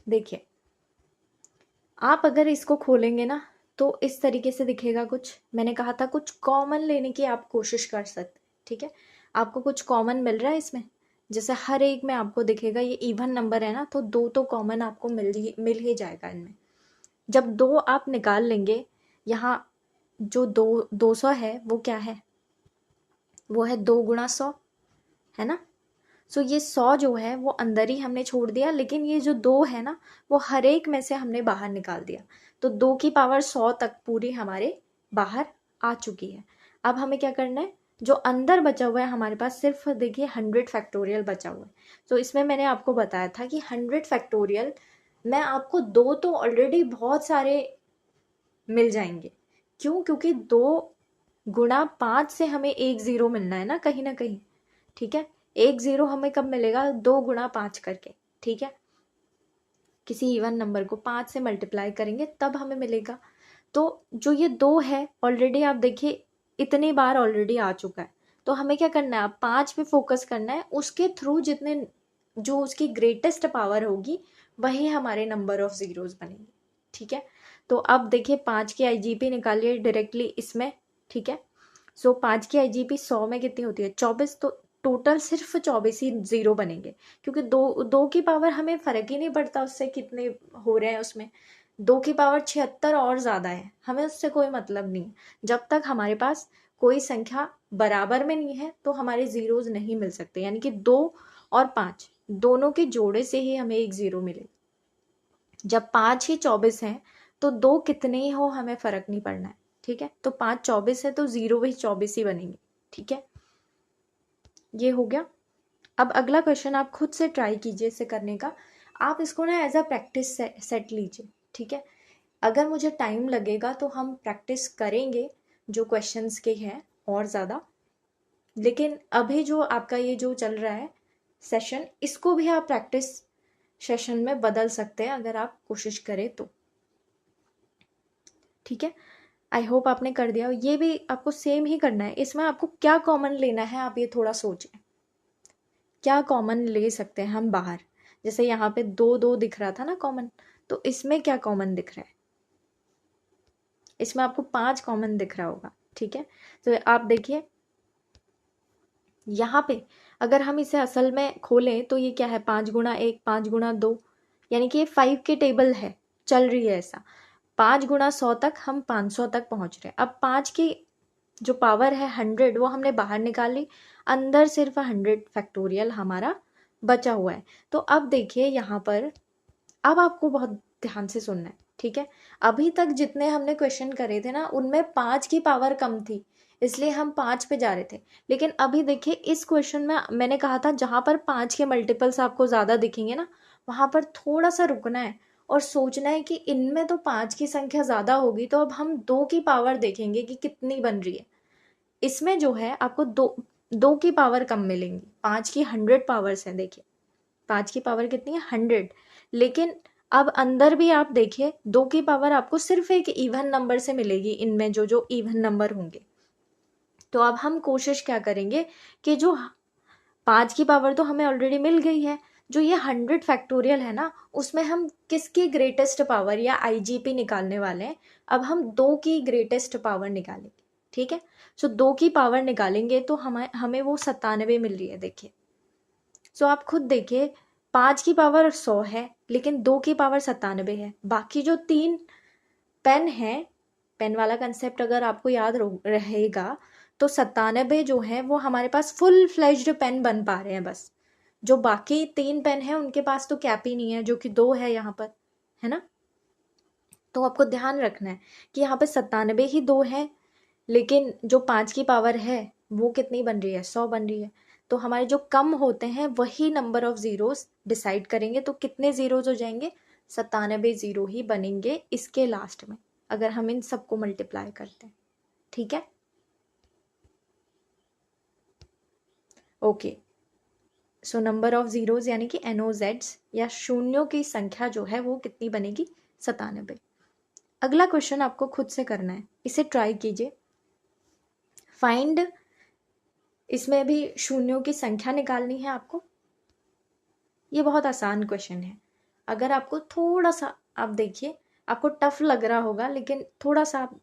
देखिए, आप अगर इसको खोलेंगे ना तो इस तरीके से दिखेगा कुछ। मैंने कहा था कुछ कॉमन लेने की आप कोशिश कर सकते, ठीक है। आपको कुछ कॉमन मिल रहा है इसमें, जैसे हर एक में आपको दिखेगा ये इवन नंबर है ना, तो 2 तो कॉमन आपको मिल ही जाएगा इनमें। जब 2 आप निकाल लेंगे, यहाँ जो 200 है वो क्या है, वो है 2 गुणा 100, है ना। सो ये 100 जो है वो अंदर ही हमने छोड़ दिया, लेकिन ये जो 2 है ना वो हर एक में से हमने बाहर निकाल दिया, तो 2 की पावर 100 तक पूरी हमारे बाहर आ चुकी है। अब हमें क्या करना है, जो अंदर बचा हुआ है हमारे पास, सिर्फ देखिए 100 फैक्टोरियल बचा हुआ है। तो इसमें मैंने आपको बताया था कि 100 फैक्टोरियल में आपको 2 तो ऑलरेडी बहुत सारे मिल जाएंगे। क्यों, क्योंकि 2 गुणा 5 से हमें 1 जीरो मिलना है ना कहीं, ठीक है। 1 जीरो हमें कब मिलेगा, 2 गुणा 5 करके, ठीक है। किसी इवन नंबर को 5 से मल्टीप्लाई करेंगे तब हमें मिलेगा। तो जो ये 2 है ऑलरेडी आप देखिए इतनी बार ऑलरेडी आ चुका है, तो हमें क्या करना है, अब 5 पे फोकस करना है, उसके थ्रू जितने जो उसकी ग्रेटेस्ट पावर होगी वही हमारे नंबर ऑफ ज़ीरोज़ बनेंगे। ठीक है, तो अब देखिए 5 की IGP निकालिए डायरेक्टली इसमें। ठीक है, सो 5 की IGP 100 में कितनी होती है, 24। तो टोटल सिर्फ 24 ही ज़ीरो बनेंगे, क्योंकि दो की पावर हमें फ़र्क ही नहीं पड़ता उससे कितने हो रहे हैं, उसमें 2 की पावर 76 और ज़्यादा है, हमें उससे कोई मतलब नहीं। जब तक हमारे पास कोई संख्या बराबर में नहीं है तो हमारे ज़ीरोज़ नहीं मिल सकते, यानी कि 2 और 5 दोनों के जोड़े से ही हमें एक ज़ीरो मिले। जब 5 ही 24 हैं तो 2 कितने ही हो हमें फ़र्क नहीं पड़ना है। ठीक है, तो 5 24 है तो ज़ीरो भी 24 ही बनेंगे। ठीक है, ये हो गया। अब अगला क्वेश्चन आप खुद से ट्राई कीजिए इसे करने का। आप इसको ना एज अ प्रैक्टिस सेट लीजिए। ठीक है, अगर मुझे टाइम लगेगा तो हम प्रैक्टिस करेंगे जो क्वेश्चंस के हैं और ज़्यादा, लेकिन अभी जो आपका ये जो चल रहा है सेशन, इसको भी आप प्रैक्टिस सेशन में बदल सकते हैं अगर आप कोशिश करें तो। ठीक है, आई होप आपने कर दिया। ये भी आपको सेम ही करना है। इसमें आपको क्या कॉमन लेना है आप ये थोड़ा सोचें, क्या कॉमन ले सकते हैं हम बाहर। जैसे यहाँ पे 2 2 दिख रहा था ना कॉमन, तो इसमें क्या कॉमन दिख रहा है, इसमें आपको 5 कॉमन दिख रहा होगा। ठीक है, तो आप देखिए यहाँ पे अगर हम इसे असल में खोलें तो ये क्या है, 5 गुणा 1 5 गुणा 2, यानी कि ये 5 के टेबल है, चल रही है ऐसा। 5 गुणा 100 तक हम 500 तक पहुंच रहे हैं। अब 5 की जो पावर है 100 वो हमने बाहर निकाली, अंदर सिर्फ 100 फैक्टोरियल हमारा बचा हुआ है। तो अब देखिए यहाँ पर, अब आपको बहुत ध्यान से सुनना है। ठीक है, अभी तक जितने हमने क्वेश्चन करे थे ना उनमें 5 की पावर कम थी, इसलिए हम 5 पे जा रहे थे। लेकिन अभी देखिए इस क्वेश्चन में मैंने कहा था जहां पर 5 के मल्टीपल्स आपको ज्यादा दिखेंगे ना, वहां पर थोड़ा सा रुकना है और सोचना है कि इनमें तो 5 की संख्या ज्यादा होगी, तो अब हम 2 की पावर देखेंगे कि कितनी बन रही है। इसमें जो है आपको दो की पावर कम मिलेंगी, 5 की 100 पावर्स हैं। देखिए 5 की पावर कितनी है, 100। लेकिन अब अंदर भी आप देखिए 2 की पावर आपको सिर्फ एक इवन नंबर से मिलेगी, इनमें जो जो इवन नंबर होंगे। तो अब हम कोशिश क्या करेंगे कि जो 5 की पावर तो हमें ऑलरेडी मिल गई है, जो ये 100 फैक्टोरियल है ना, उसमें हम किसकी ग्रेटेस्ट पावर या IGP निकालने वाले हैं। अब हम 2 की ग्रेटेस्ट पावर निकालेंगे। ठीक है, सो 2 की पावर निकालेंगे तो हमें वो 97 मिल रही है। देखिए, सो आप खुद देखिए 5 की पावर 100 है लेकिन 2 की पावर 97 है। बाकी जो 3 पेन है, पेन वाला कंसेप्ट अगर आपको याद रहेगा तो 97 जो है वो हमारे पास फुल फ्लेज्ड पेन बन पा रहे हैं बस। जो बाकी 3 पेन है उनके पास तो कैप ही नहीं है, जो कि 2 है यहाँ पर, है ना। तो आपको ध्यान रखना है कि यहाँ पे 97 ही 2 है, लेकिन जो 5 की पावर है वो कितनी बन रही है, 100 बन रही है। तो हमारे जो कम होते हैं वही नंबर ऑफ जीरोस डिसाइड करेंगे। तो कितने जीरोस हो जाएंगे, 97 जीरो ही बनेंगे इसके लास्ट में, अगर हम इन सबको मल्टीप्लाई करते हैं। ठीक है, okay. So number of zeros यानी कि NOZs या शून्यों की संख्या जो है वो कितनी बनेगी, 97। अगला क्वेश्चन आपको खुद से करना है, इसे ट्राई कीजिए। फाइंड, इसमें भी शून्यों की संख्या निकालनी है आपको। ये बहुत आसान क्वेश्चन है। अगर आपको थोड़ा सा, आप देखिए आपको टफ लग रहा होगा, लेकिन थोड़ा सा आप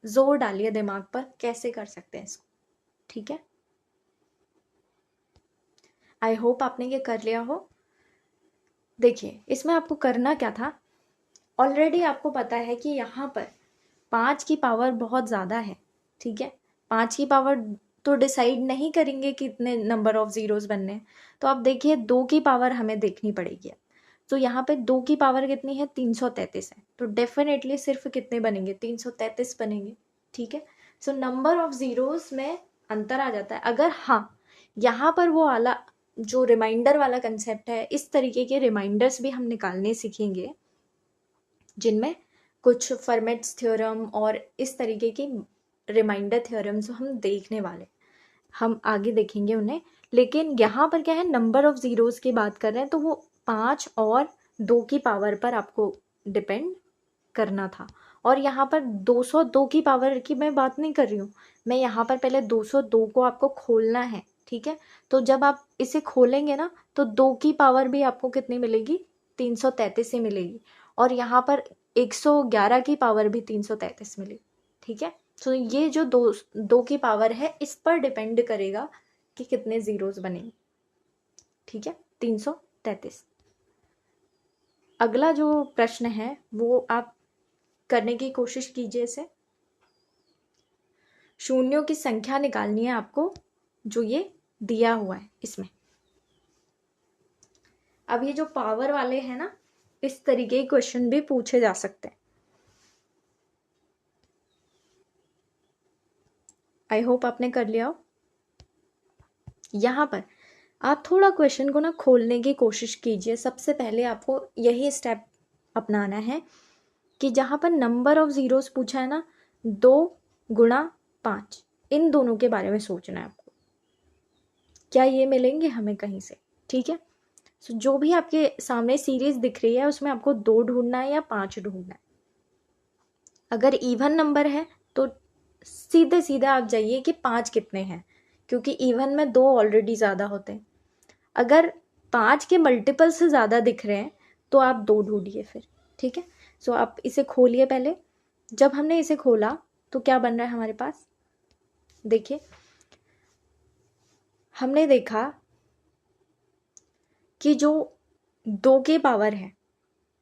जोर डालिए दिमाग पर, कैसे कर सकते हैं इसको। ठीक है, आई होप आपने ये कर लिया हो। देखिए इसमें आपको करना क्या था, ऑलरेडी आपको पता है कि यहाँ पर 5 की पावर बहुत ज़्यादा है। ठीक है, 5 की पावर तो डिसाइड नहीं करेंगे कितने नंबर ऑफ जीरोस बनने हैं। तो आप देखिए 2 की पावर हमें देखनी पड़ेगी। तो यहाँ पे 2 की पावर कितनी है, 333 है। तो डेफिनेटली सिर्फ कितने बनेंगे, 333 बनेंगे। ठीक है, सो नंबर ऑफ जीरोस में अंतर आ जाता है। अगर हाँ यहाँ पर वो वाला जो रिमाइंडर वाला कंसेप्ट है, इस तरीके के रिमाइंडर्स भी हम निकालने सीखेंगे जिनमें कुछ फर्मेट्स थ्योरम और इस तरीके की रिमाइंडर थ्योरम्स हम देखने वाले, हम आगे देखेंगे उन्हें। लेकिन यहाँ पर क्या है, नंबर ऑफ जीरोस की बात कर रहे हैं, तो वो 5 और 2 की पावर पर आपको डिपेंड करना था। और यहाँ पर 202 की पावर की मैं बात नहीं कर रही हूँ, मैं यहाँ पर पहले 202 को आपको खोलना है, ठीक है। तो जब आप इसे खोलेंगे ना तो 2 की पावर भी आपको कितनी मिलेगी, 333 ही मिलेगी। और यहाँ पर 111 की पावर भी 333 मिलेगी, ठीक है। तो ये जो दो की पावर है इस पर डिपेंड करेगा कि कितने जीरोस बनेंगे, ठीक है, 333। अगला जो प्रश्न है वो आप करने की कोशिश कीजिए इसे। शून्यों की संख्या निकालनी है आपको जो ये दिया हुआ है इसमें। अब ये जो पावर वाले हैं ना, इस तरीके के क्वेश्चन भी पूछे जा सकते हैं। आई होप आपने कर लिया हो। यहाँ पर आप थोड़ा क्वेश्चन को ना खोलने की कोशिश कीजिए। सबसे पहले आपको यही स्टेप अपनाना है कि जहाँ पर नंबर ऑफ जीरोस पूछा है ना, 2 गुणा 5, इन दोनों के बारे में सोचना है आपको, क्या ये मिलेंगे हमें कहीं से, ठीक है। सो जो भी आपके सामने सीरीज दिख रही है उसमें आपको 2 ढूंढना है या 5 ढूंढना है। अगर इवन नंबर है तो सीधे सीधे आप जाइए कि 5 कितने हैं, क्योंकि इवन में 2 ऑलरेडी ज़्यादा होते हैं। अगर 5 के मल्टीपल से ज़्यादा दिख रहे हैं तो आप 2 ढूंढिए फिर, ठीक है। सो आप इसे खोलिए पहले। जब हमने इसे खोला तो क्या बन रहा है हमारे पास, देखिए हमने देखा कि जो 2 की पावर है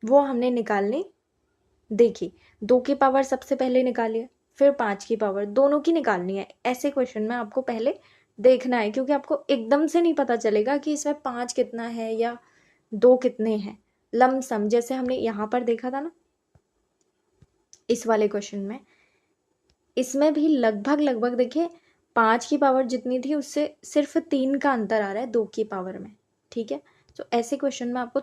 वो हमने निकालनी देखी। 2 की पावर सबसे पहले निकालिए, फिर 5 की पावर, दोनों की निकालनी है। ऐसे क्वेश्चन में आपको पहले देखना है, क्योंकि आपको एकदम से नहीं पता चलेगा कि इसमें 5 कितना है या 2 कितने हैं। लमसम जैसे हमने यहाँ पर देखा था ना इस वाले क्वेश्चन में, इसमें भी लगभग लगभग देखिए 5 की पावर जितनी थी उससे सिर्फ 3 का अंतर आ रहा है 2 की पावर में, ठीक है। तो ऐसे क्वेश्चन में आपको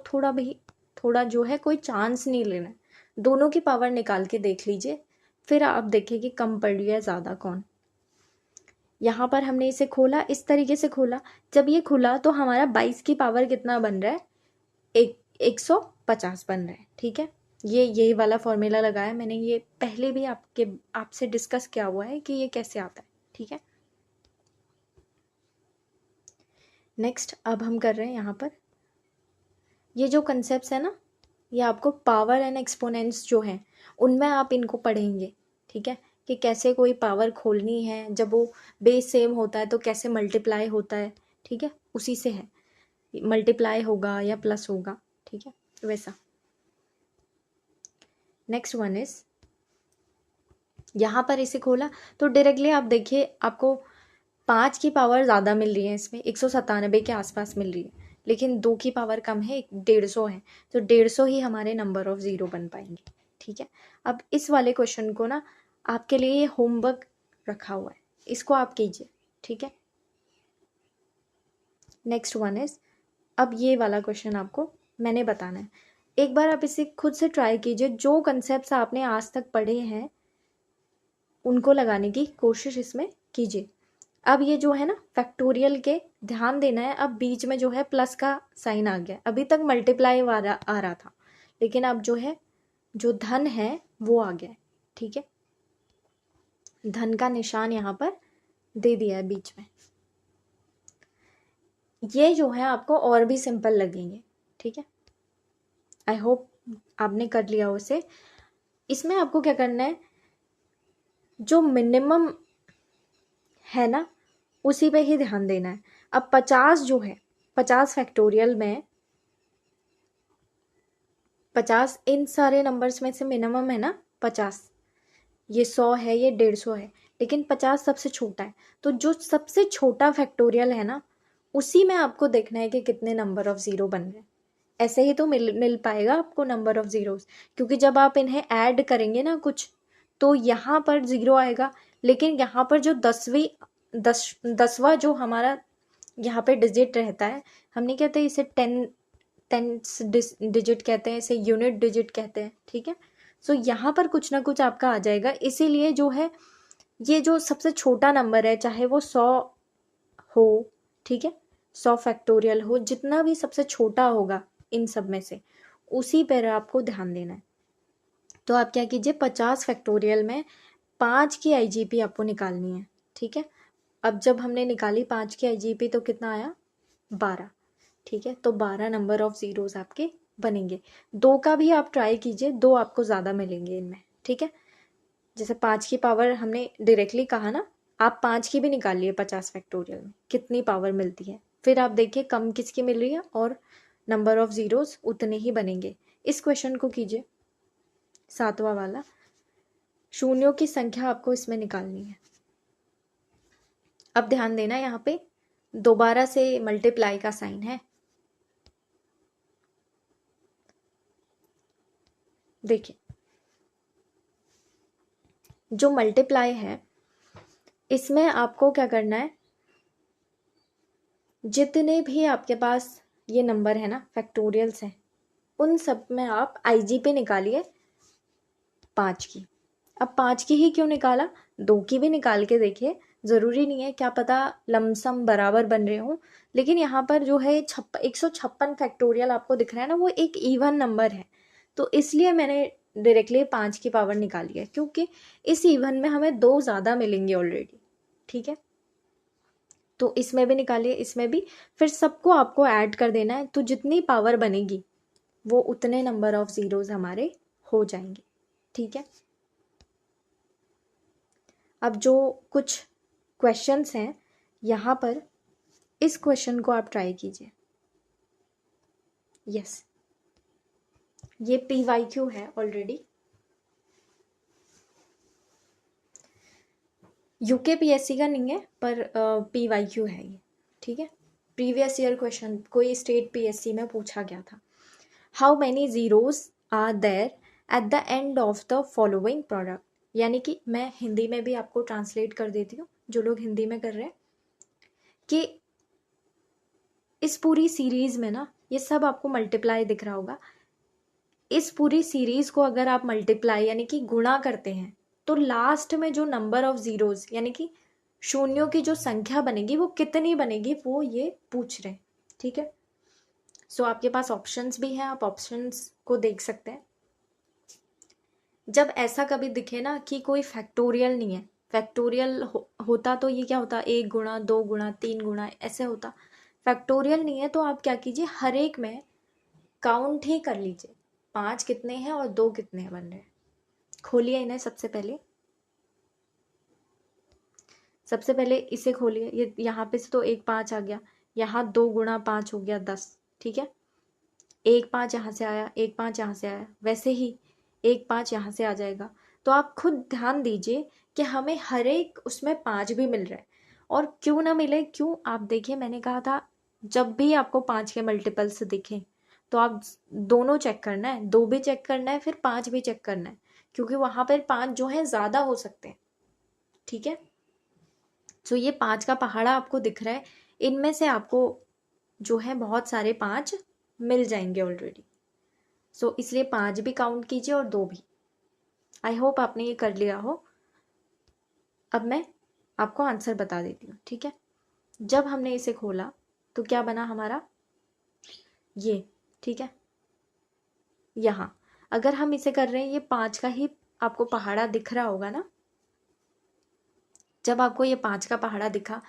थोड़ा जो है कोई चांस नहीं लेना है, दोनों की पावर निकाल के देख लीजिए, फिर आप देखिए कि कम पड़ रही है ज़्यादा कौन। यहाँ पर हमने इसे खोला, इस तरीके से खोला। जब ये खुला तो हमारा 22 की पावर कितना बन रहा है, 150 बन रहा है, ठीक है। यही वाला फॉर्मूला लगाया मैंने, ये पहले भी आपसे डिस्कस किया हुआ है कि ये कैसे आता है, ठीक है। नेक्स्ट अब हम कर रहे हैं यहाँ पर ये जो कंसेप्ट है ना, ये आपको पावर एंड एक्सपोनेंट्स जो हैं उनमें आप इनको पढ़ेंगे, ठीक है, कि कैसे कोई पावर खोलनी है, जब वो बेस सेम होता है तो कैसे मल्टीप्लाई होता है, ठीक है, उसी से है, मल्टीप्लाई होगा या प्लस होगा, ठीक है, वैसा। नेक्स्ट वन इज, यहाँ पर इसे खोला तो डायरेक्टली आप देखिए आपको 5 की पावर ज़्यादा मिल रही है, इसमें 197 के आसपास मिल रही है, लेकिन 2 की पावर कम है, 150 है, तो 150 ही हमारे नंबर ऑफ ज़ीरो बन पाएंगे, ठीक है। अब इस वाले क्वेश्चन को ना आपके लिए ये होमवर्क रखा हुआ है, इसको आप कीजिए, ठीक है। नेक्स्ट वन इज, अब ये वाला क्वेश्चन आपको मैंने बताना है, एक बार आप इसे खुद से ट्राई कीजिए, जो कंसेप्ट आपने आज तक पढ़े हैं उनको लगाने की कोशिश इसमें कीजिए। अब ये जो है ना फैक्टोरियल के, ध्यान देना है, अब बीच में जो है प्लस का साइन आ गया, अभी तक मल्टीप्लाई आ रहा था, लेकिन अब जो है जो धन है वो आ गया है, ठीक है। धन का निशान यहाँ पर दे दिया है बीच में। ये जो है आपको और भी सिंपल लगेंगे, ठीक है। आई होप आपने कर लिया उसे। इसमें आपको क्या करना है, जो मिनिमम है ना उसी पे ही ध्यान देना है। अब 50 जो है, 50 फैक्टोरियल में 50 इन सारे नंबर्स में से मिनिमम है ना 50, ये 100 है, ये 150 है, लेकिन 50 सबसे छोटा है, तो जो सबसे छोटा फैक्टोरियल है ना उसी में आपको देखना है कि कितने नंबर ऑफ ज़ीरो बन रहे हैं। ऐसे ही तो मिल पाएगा आपको नंबर ऑफ ज़ीरोस, क्योंकि जब आप इन्हें ऐड करेंगे ना कुछ तो यहाँ पर ज़ीरो आएगा, लेकिन यहाँ पर जो 10वां जो हमारा यहाँ पे डिजिट रहता है, हमने कहते हैं इसे टेंस डिजिट कहते हैं, इसे यूनिट डिजिट कहते हैं, ठीक है। सो यहाँ पर कुछ ना कुछ आपका आ जाएगा, इसीलिए जो है ये जो सबसे छोटा नंबर है, चाहे वो 100 हो, ठीक है, 100 फैक्टोरियल हो, जितना भी सबसे छोटा होगा इन सब में से उसी पर आपको ध्यान देना है। तो आप क्या कीजिए, 50 फैक्टोरियल में 5 की आईजीपी आपको निकालनी है, ठीक है। अब जब हमने निकाली 5 की आईजीपी तो कितना आया, 12, ठीक है। तो 12 नंबर ऑफ ज़ीरोज़ आपके बनेंगे। 2 का भी आप ट्राई कीजिए, 2 आपको ज़्यादा मिलेंगे इनमें, ठीक है। जैसे 5 की पावर हमने डायरेक्टली कहा ना, आप 5 की भी निकालिए 50 फैक्टोरियल में कितनी पावर मिलती है, फिर आप देखिए कम किसकी मिल रही है और नंबर ऑफ ज़ीरोज़ उतने ही बनेंगे। इस क्वेश्चन को कीजिए, 7वां वाला। शून्यों की संख्या आपको इसमें निकालनी है। अब ध्यान देना, यहाँ पे दोबारा से मल्टीप्लाई का साइन है। देखिए जो मल्टीप्लाई है इसमें आपको क्या करना है, जितने भी आपके पास ये नंबर है ना फैक्टोरियल्स हैं, उन सब में आप आईजीपी निकालिए 5 की। अब 5 की ही क्यों निकाला, 2 की भी निकाल के देखिए, ज़रूरी नहीं है, क्या पता लमसम बराबर बन रहे हो, लेकिन यहाँ पर जो है 156 फैक्टोरियल आपको दिख रहा है ना, वो एक इवन नंबर है, तो इसलिए मैंने डायरेक्टली 5 की पावर निकाली है, क्योंकि इस इवन में हमें 2 ज़्यादा मिलेंगे ऑलरेडी, ठीक है। तो इसमें भी निकालिए, इसमें भी, फिर सबको आपको ऐड कर देना है, तो जितनी पावर बनेगी वो उतने नंबर ऑफ ज़ीरोज़ हमारे हो जाएंगे, ठीक है। अब जो कुछ क्वेश्चंस हैं यहाँ पर, इस क्वेश्चन को आप ट्राई कीजिए। यस, ये PYQ है ऑलरेडी, UKPSC का नहीं है, पर PYQ है ये, ठीक है। प्रीवियस ईयर क्वेश्चन कोई स्टेट PSC में पूछा गया था। How many zeros are there at the end of the following product, यानी कि मैं हिंदी में भी आपको ट्रांसलेट कर देती हूँ, जो लोग हिंदी में कर रहे हैं, कि इस पूरी सीरीज में ना ये सब आपको मल्टीप्लाई दिख रहा होगा, इस पूरी सीरीज को अगर आप मल्टीप्लाई यानी कि गुणा करते हैं, तो लास्ट में जो नंबर ऑफ ज़ीरोज़ यानी कि शून्यों की जो संख्या बनेगी वो कितनी बनेगी, वो ये पूछ रहे हैं, ठीक है। सो आपके पास ऑप्शंस भी हैं, आप ऑप्शंस को देख सकते हैं। जब ऐसा कभी दिखे ना कि कोई फैक्टोरियल नहीं है, फैक्टोरियल होता तो ये क्या होता, 1 गुणा 2 गुणा 3 गुणा ऐसे होता, फैक्टोरियल नहीं है, तो आप क्या कीजिए, हर एक में काउंट ही कर लीजिए, 5 कितने हैं और 2 कितने बन रहे हैं। खोलिए इन्हें, सबसे पहले इसे खोलिए, ये यहाँ पे से तो 1 5 आ गया, यहाँ 2 गुणा 5 हो गया 10, ठीक है। 1 5 यहाँ से आया, 1 5 यहाँ से आया, वैसे ही 1 5 यहाँ से आ जाएगा। तो आप खुद ध्यान दीजिए कि हमें हर एक उसमें 5 भी मिल रहा है, और क्यों ना मिले, क्यों, आप देखिए मैंने कहा था जब भी आपको 5 के मल्टीपल्स दिखें तो आप दोनों चेक करना है, 2 भी चेक करना है, फिर 5 भी चेक करना है, क्योंकि वहां पर 5 जो है ज़्यादा हो सकते हैं, ठीक है। तो ये 5 का पहाड़ा आपको दिख रहा है, इनमें से आपको जो है बहुत सारे 5 मिल जाएंगे ऑलरेडी। सो इसलिए 5 भी काउंट कीजिए और 2 भी। आई होप आपने ये कर लिया हो। अब मैं आपको आंसर बता देती हूँ, ठीक है। जब हमने इसे खोला तो क्या बना हमारा, ये, ठीक है। यहाँ अगर हम इसे कर रहे हैं, ये 5 का ही आपको पहाड़ा दिख रहा होगा ना, जब आपको ये 5 का पहाड़ा दिखा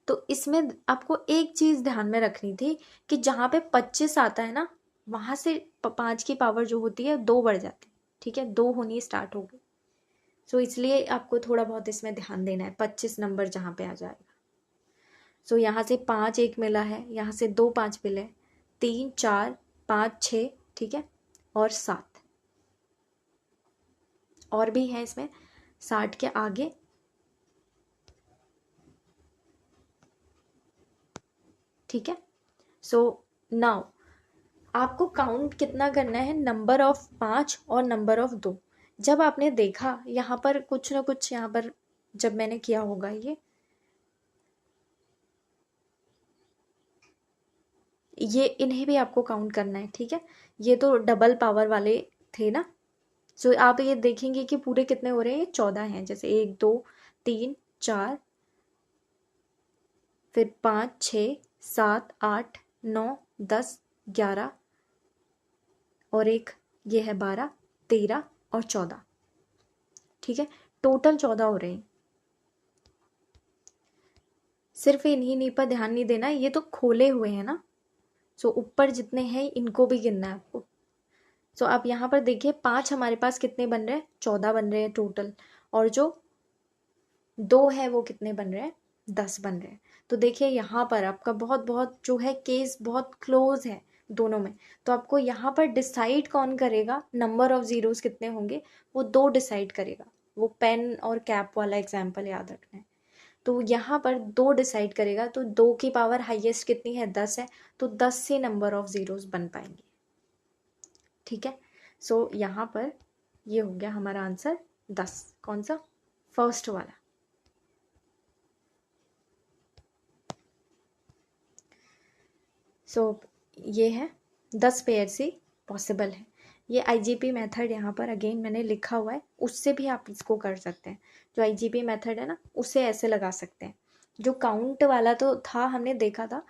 तो इसमें आपको एक चीज ध्यान में रखनी थी कि जहां पे 25 आता है ना, वहां से 5 की पावर जो होती है 2 बढ़ जाती है, ठीक है, 2 होनी स्टार्ट हो गई। सो इसलिए आपको थोड़ा बहुत इसमें ध्यान देना है, 25 नंबर जहां पे आ जाएगा। सो यहाँ से 5 एक मिला है, यहाँ से 2 5 मिले, 3 4 5 6, ठीक है, और 7 और भी है इसमें, 60 के आगे, ठीक है। सो नाउ आपको काउंट कितना करना है, नंबर ऑफ 5 और नंबर ऑफ 2। जब आपने देखा यहाँ पर कुछ ना कुछ, यहाँ पर जब मैंने किया होगा ये इन्हें भी आपको काउंट करना है, ठीक है। ये तो डबल पावर वाले थे ना, सो आप ये देखेंगे कि पूरे कितने हो रहे हैं, 14 हैं, जैसे 1 2 3 4, फिर 5 6 7 8 9 10 11 और एक ये है 12, 13 और 14, ठीक है, टोटल 14 हो रहे हैं। सिर्फ इन्हीं पर ध्यान नहीं देना, ये तो खोले हुए हैं ना, सो ऊपर जितने हैं इनको भी गिनना है आपको। सो आप यहाँ पर देखिए 5 हमारे पास कितने बन रहे हैं, 14 बन रहे हैं टोटल, और जो 2 है वो कितने बन रहे हैं, 10 बन रहे हैं। तो देखिए यहाँ पर आपका बहुत बहुत जो है केस बहुत क्लोज है दोनों में। तो आपको यहाँ पर डिसाइड कौन करेगा नंबर ऑफ जीरोस कितने होंगे, वो 2 डिसाइड करेगा। वो पेन और कैप वाला एग्जाम्पल याद रखना है। तो यहाँ पर 2 डिसाइड करेगा, तो 2 की पावर हाईएस्ट कितनी है, 10 है, तो 10 से नंबर ऑफ जीरोस बन पाएंगे, ठीक है। सो यहाँ पर ये हो गया हमारा आंसर 10, कौन सा, फर्स्ट वाला। सो ये है 10 पेयर से पॉसिबल है। ये आईजीपी मेथड यहाँ पर अगेन मैंने लिखा हुआ है, उससे भी आप इसको कर सकते हैं। जो आईजीपी मेथड है ना, उससे ऐसे लगा सकते हैं। जो काउंट वाला तो था, हमने देखा था,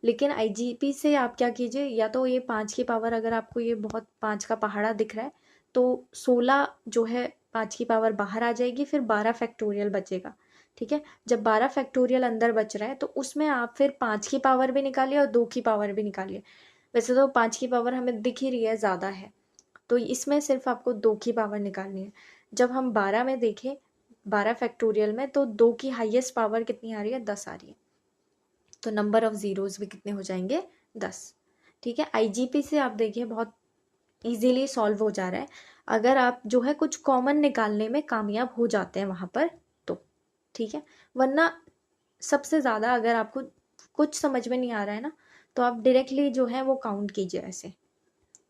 लेकिन आईजीपी से आप क्या कीजिए, या तो ये 5 की पावर, अगर आपको ये बहुत 5 का पहाड़ा दिख रहा है तो 16 जो है 5 की पावर बाहर आ जाएगी, फिर 12 फैक्टोरियल बचेगा, ठीक है। जब 12 फैक्टोरियल अंदर बच रहा है तो उसमें आप फिर 5 की पावर भी निकालिए और 2 की पावर भी निकालिए। वैसे तो 5 की पावर हमें दिख ही रही है ज़्यादा है, तो इसमें सिर्फ आपको 2 की पावर निकालनी है। जब हम 12 में देखें, 12 फैक्टोरियल में, तो 2 की हाईएस्ट पावर कितनी आ रही है, 10 आ रही है। तो नंबर ऑफ जीरोस भी कितने हो जाएंगे, 10, ठीक है। आईजीपी से आप देखिए बहुत इजीली सॉल्व हो जा रहा है, अगर आप जो है कुछ कॉमन निकालने में कामयाब हो जाते हैं वहाँ पर तो, ठीक है। वरना सबसे ज़्यादा अगर आपको कुछ समझ में नहीं आ रहा है ना, तो आप डायरेक्टली जो है वो काउंट कीजिए। ऐसे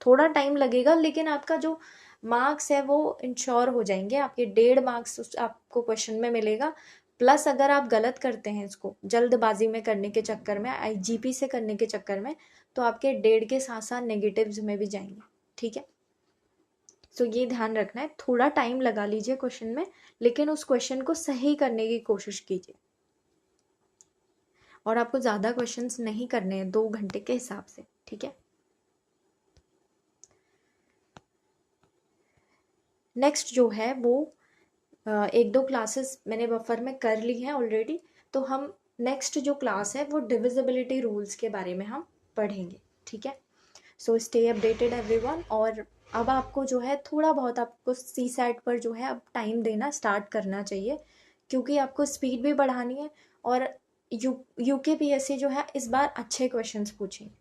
थोड़ा टाइम लगेगा, लेकिन आपका जो मार्क्स है वो इंश्योर हो जाएंगे। आपके 1.5 मार्क्स आपको क्वेश्चन में मिलेगा, प्लस अगर आप गलत करते हैं इसको जल्दबाजी में करने के चक्कर में, आईजीपी से करने के चक्कर में, तो आपके 1.5 के साथ साथ नेगेटिव्स में भी जाएंगे, ठीक है। सो ये ध्यान रखना है, थोड़ा टाइम लगा लीजिए क्वेश्चन में, लेकिन उस क्वेश्चन को सही करने की कोशिश कीजिए। और आपको ज़्यादा क्वेश्चंस नहीं करने हैं 2 घंटे के हिसाब से, ठीक है। नेक्स्ट जो है वो 1-2 क्लासेस मैंने बफर में कर ली हैं ऑलरेडी, तो हम नेक्स्ट जो क्लास है वो डिविजिबिलिटी रूल्स के बारे में हम पढ़ेंगे, ठीक है। So stay updated everyone. और अब आपको जो है थोड़ा बहुत आपको सी सैट पर जो है अब टाइम देना स्टार्ट करना चाहिए, क्योंकि आपको स्पीड भी बढ़ानी है। और यूकेपीएससी जो है इस बार अच्छे क्वेश्चंस पूछेंगे,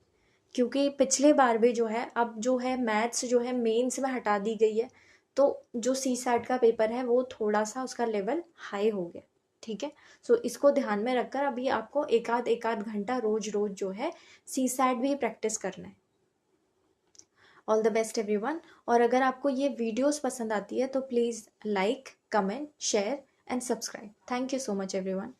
क्योंकि पिछले बार भी जो है अब जो है मैथ्स जो है मेंस में हटा दी गई है, तो जो सी सैट का पेपर है वो थोड़ा सा उसका लेवल हाई हो गया, ठीक है। सो इसको ध्यान में रखकर अभी आपको एक आध घंटा रोज रोज जो है सी सैट भी प्रैक्टिस करना है। All the best everyone. और अगर आपको ये वीडियोस पसंद आती है तो please like, comment, share and subscribe. Thank you so much everyone.